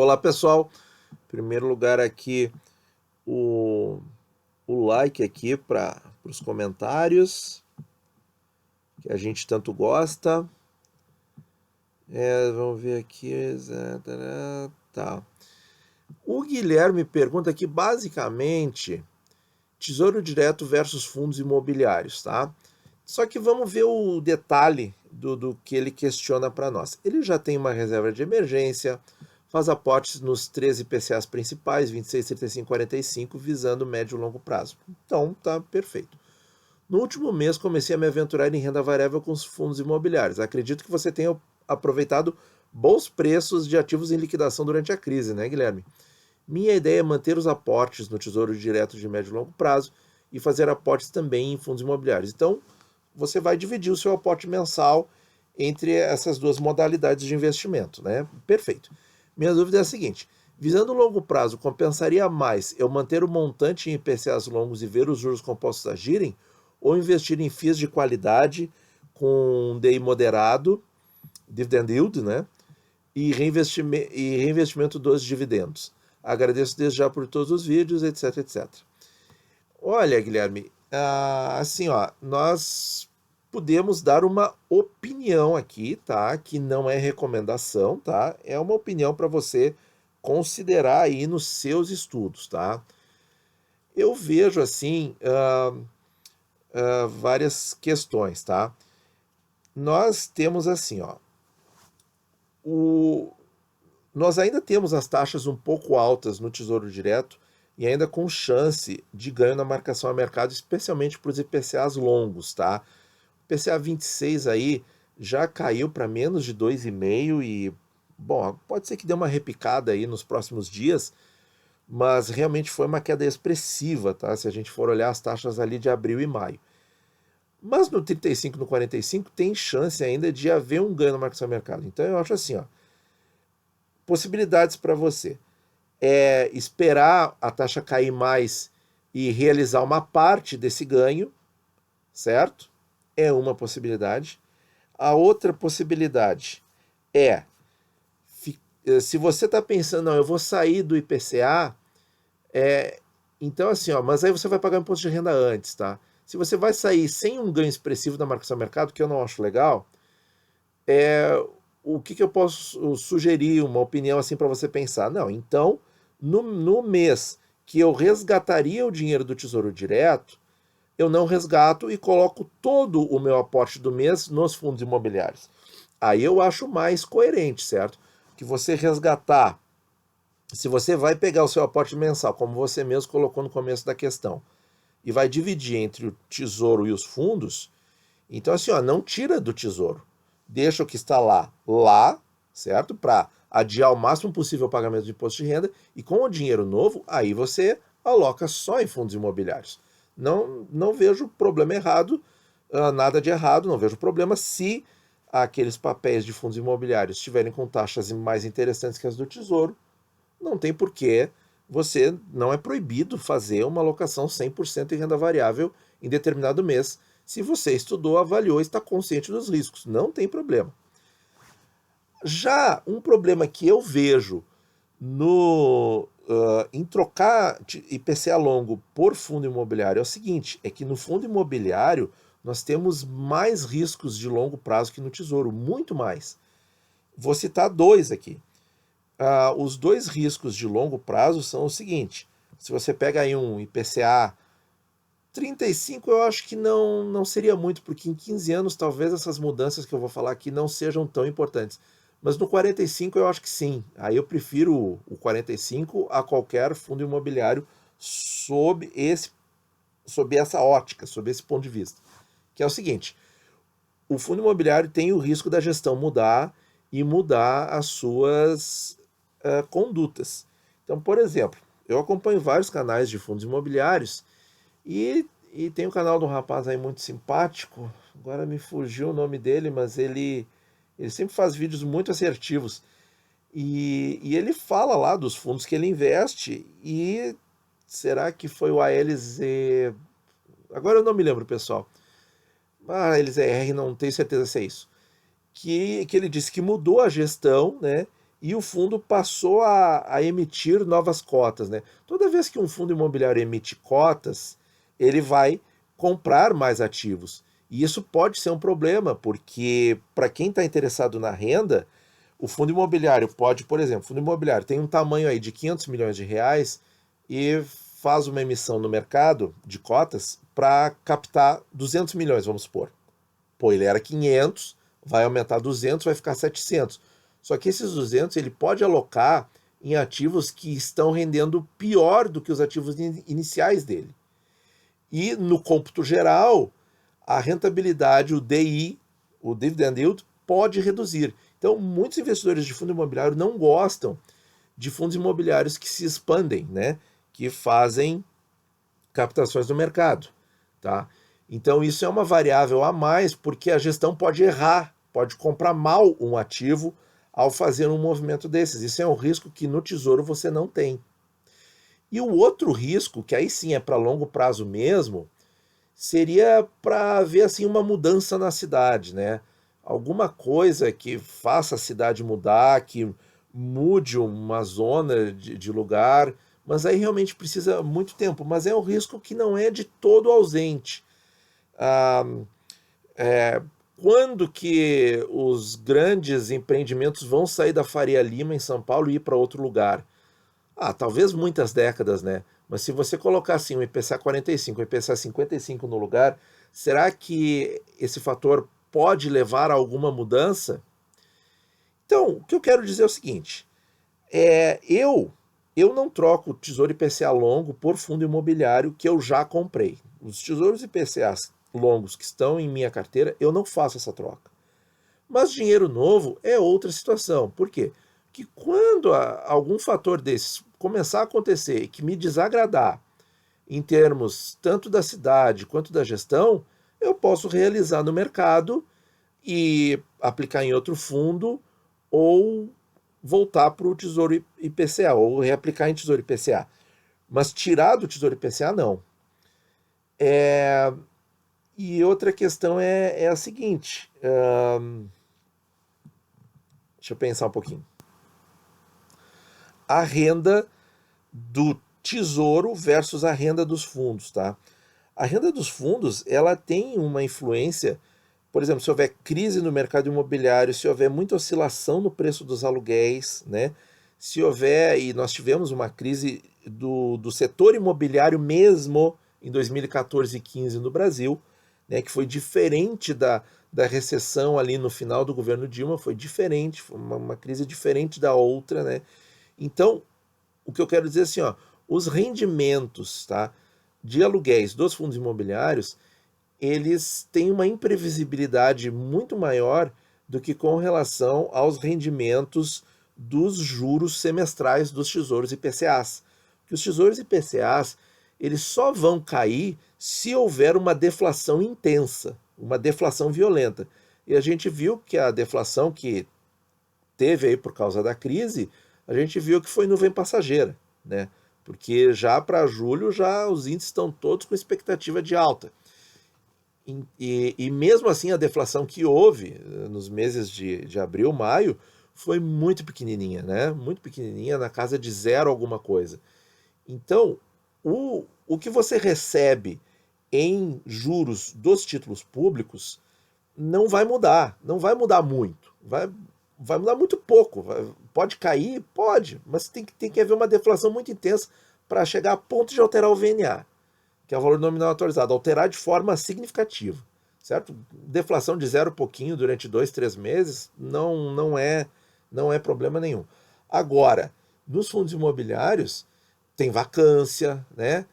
Olá pessoal, em primeiro lugar aqui o, o like aqui para os comentários que a gente tanto gosta. Vamos ver aqui. Tá. O Guilherme pergunta aqui basicamente Tesouro Direto versus fundos imobiliários, tá? Só que vamos ver o detalhe do que ele questiona para nós. Ele já tem uma reserva de emergência, faz aportes nos 13 IPCAs principais, 26, 35, 45, visando médio e longo prazo. Então, tá perfeito. No último mês, comecei a me aventurar em renda variável com os fundos imobiliários. Acredito que você tenha aproveitado bons preços de ativos em liquidação durante a crise, né, Guilherme? Minha ideia é manter os aportes no Tesouro Direto de médio e longo prazo e fazer aportes também em fundos imobiliários. Então, você vai dividir o seu aporte mensal entre essas duas modalidades de investimento, né? Perfeito. Minha dúvida é a seguinte: visando o longo prazo, compensaria mais eu manter o montante em IPCAs longos e ver os juros compostos agirem, ou investir em FIIs de qualidade com DI moderado, dividend yield, né? E reinvestimento dos dividendos? Agradeço desde já por todos os vídeos, etc, etc. Olha, Guilherme, assim, ó, nós podemos dar uma opinião aqui, tá? Que não é recomendação, tá? É uma opinião para você considerar aí nos seus estudos, tá? Eu vejo, assim, várias questões, tá? Nós temos, assim, ó, o... nós ainda temos as taxas um pouco altas no Tesouro Direto e ainda com chance de ganho na marcação a mercado, especialmente para os IPCAs longos, tá? O IPCA 26 aí já caiu para menos de 2,5 e, bom, pode ser que dê uma repicada aí nos próximos dias, mas realmente foi uma queda expressiva, tá? Se a gente for olhar as taxas ali de abril e maio. Mas no 35 e no 45 tem chance ainda de haver um ganho na marcação a mercado. Então eu acho assim, ó, possibilidades para você é esperar a taxa cair mais e realizar uma parte desse ganho, certo? É uma possibilidade. A outra possibilidade é, se você está pensando, não, eu vou sair do IPCA, então assim, ó, mas aí você vai pagar imposto de renda antes, tá? Se você vai sair sem um ganho expressivo da marcação mercado, que eu não acho legal, o que eu posso sugerir, uma opinião assim para você pensar? Não, então, no mês que eu resgataria o dinheiro do Tesouro Direto, eu não resgato e coloco todo o meu aporte do mês nos fundos imobiliários. Aí eu acho mais coerente, certo? Que você resgatar, se você vai pegar o seu aporte mensal, como você mesmo colocou no começo da questão, e vai dividir entre o tesouro e os fundos, então assim, ó, não tira do tesouro. Deixa o que está lá, certo? Para adiar o máximo possível o pagamento de imposto de renda, e com o dinheiro novo, aí você aloca só em fundos imobiliários. Não vejo problema errado, nada de errado, não vejo problema se aqueles papéis de fundos imobiliários estiverem com taxas mais interessantes que as do Tesouro, não tem porquê, você não é proibido fazer uma alocação 100% em renda variável em determinado mês. Se você estudou, avaliou, está consciente dos riscos, não tem problema. Já um problema que eu vejo em trocar IPCA longo por fundo imobiliário é o seguinte, é que no fundo imobiliário nós temos mais riscos de longo prazo que no Tesouro, muito mais. Vou citar dois aqui. Os dois riscos de longo prazo são o seguinte: se você pega aí um IPCA 35, eu acho que não seria muito, porque em 15 anos talvez essas mudanças que eu vou falar aqui não sejam tão importantes. Mas no 45 eu acho que sim. Aí eu prefiro o 45 a qualquer fundo imobiliário sob essa ótica, sob esse ponto de vista. Que é o seguinte: o fundo imobiliário tem o risco da gestão mudar e mudar as suas condutas. Então, por exemplo, eu acompanho vários canais de fundos imobiliários e tem um canal de um rapaz aí muito simpático, agora me fugiu o nome dele, mas ele sempre faz vídeos muito assertivos. E ele fala lá dos fundos que ele investe e será que foi o ALZ? Agora eu não me lembro, pessoal. A LZR, não tenho certeza se é isso. Que ele disse que mudou a gestão, né? e o fundo passou a emitir novas cotas, né? Toda vez que um fundo imobiliário emite cotas, ele vai comprar mais ativos. E isso pode ser um problema, porque para quem está interessado na renda, o fundo imobiliário pode, por exemplo, o fundo imobiliário tem um tamanho aí de 500 milhões de reais e faz uma emissão no mercado de cotas para captar 200 milhões, vamos supor. Pô, ele era 500, vai aumentar 200, vai ficar 700. Só que esses 200 ele pode alocar em ativos que estão rendendo pior do que os ativos iniciais dele. E no cômputo geral, a rentabilidade, o DI, o Dividend Yield, pode reduzir. Então, muitos investidores de fundo imobiliário não gostam de fundos imobiliários que se expandem, né? Que fazem captações no mercado, tá? Então, isso é uma variável a mais, porque a gestão pode errar, pode comprar mal um ativo ao fazer um movimento desses. Isso é um risco que no Tesouro você não tem. E o outro risco, que aí sim é para longo prazo mesmo, seria para ver assim uma mudança na cidade, né? Alguma coisa que faça a cidade mudar, que mude uma zona de lugar, mas aí realmente precisa muito tempo. Mas é um risco que não é de todo ausente. Ah, é, quando que os grandes empreendimentos vão sair da Faria Lima em São Paulo e ir para outro lugar? Ah, talvez muitas décadas, né? Mas se você colocar assim um IPCA 45, um IPCA 55 no lugar, será que esse fator pode levar a alguma mudança? Então, o que eu quero dizer é o seguinte: eu não troco o Tesouro IPCA longo por fundo imobiliário que eu já comprei. Os tesouros IPCAs longos que estão em minha carteira, eu não faço essa troca. Mas dinheiro novo é outra situação. Por quê? Que quando algum fator desses começar a acontecer e que me desagradar em termos tanto da cidade quanto da gestão, eu posso realizar no mercado e aplicar em outro fundo ou voltar para o Tesouro IPCA ou reaplicar em Tesouro IPCA. Mas tirar do Tesouro IPCA, não. E outra questão é a seguinte, deixa eu pensar um pouquinho. A renda do tesouro versus a renda dos fundos, tá? A renda dos fundos, ela tem uma influência, por exemplo, se houver crise no mercado imobiliário, se houver muita oscilação no preço dos aluguéis, né? Se houver, e nós tivemos uma crise do setor imobiliário mesmo em 2014 e 2015 no Brasil, né, que foi diferente da recessão ali no final do governo Dilma, foi diferente, foi uma crise diferente da outra, né? Então, o que eu quero dizer é assim, ó, os rendimentos, tá, de aluguéis dos fundos imobiliários, eles têm uma imprevisibilidade muito maior do que com relação aos rendimentos dos juros semestrais dos tesouros IPCAs. Que os tesouros IPCAs, eles só vão cair se houver uma deflação intensa, uma deflação violenta. E a gente viu que a deflação que teve aí por causa da crise, a gente viu que foi nuvem passageira, né? Porque já para julho já os índices estão todos com expectativa de alta. E mesmo assim a deflação que houve nos meses de abril, maio, foi muito pequenininha, né? Muito pequenininha, na casa de zero alguma coisa. Então, o que você recebe em juros dos títulos públicos não vai mudar, não vai mudar muito, vai mudar muito pouco. Pode cair? Pode, mas tem que haver uma deflação muito intensa para chegar a ponto de alterar o VNA, que é o valor nominal atualizado, alterar de forma significativa, certo? Deflação de zero pouquinho durante 2, 3 meses não é problema nenhum. Agora, nos fundos imobiliários, tem vacância, né?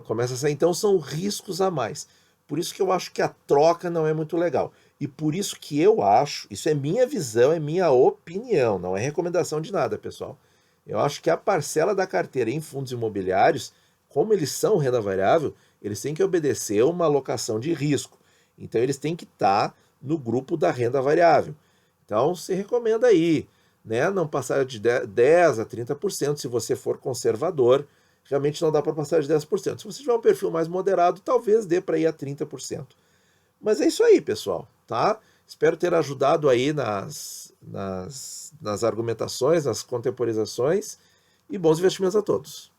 Começa a sair, então são riscos a mais. Por isso que eu acho que a troca não é muito legal. E por isso que eu acho, isso é minha visão, é minha opinião, não é recomendação de nada, pessoal. Eu acho que a parcela da carteira em fundos imobiliários, como eles são renda variável, eles têm que obedecer uma alocação de risco. Então eles têm que estar no grupo da renda variável. Então se recomenda aí, né, não passar de 10 a 30%, se você for conservador, realmente não dá para passar de 10%. Se você tiver um perfil mais moderado, talvez dê para ir a 30%. Mas é isso aí, pessoal, tá? Espero ter ajudado aí nas argumentações, nas contemporizações, e bons investimentos a todos.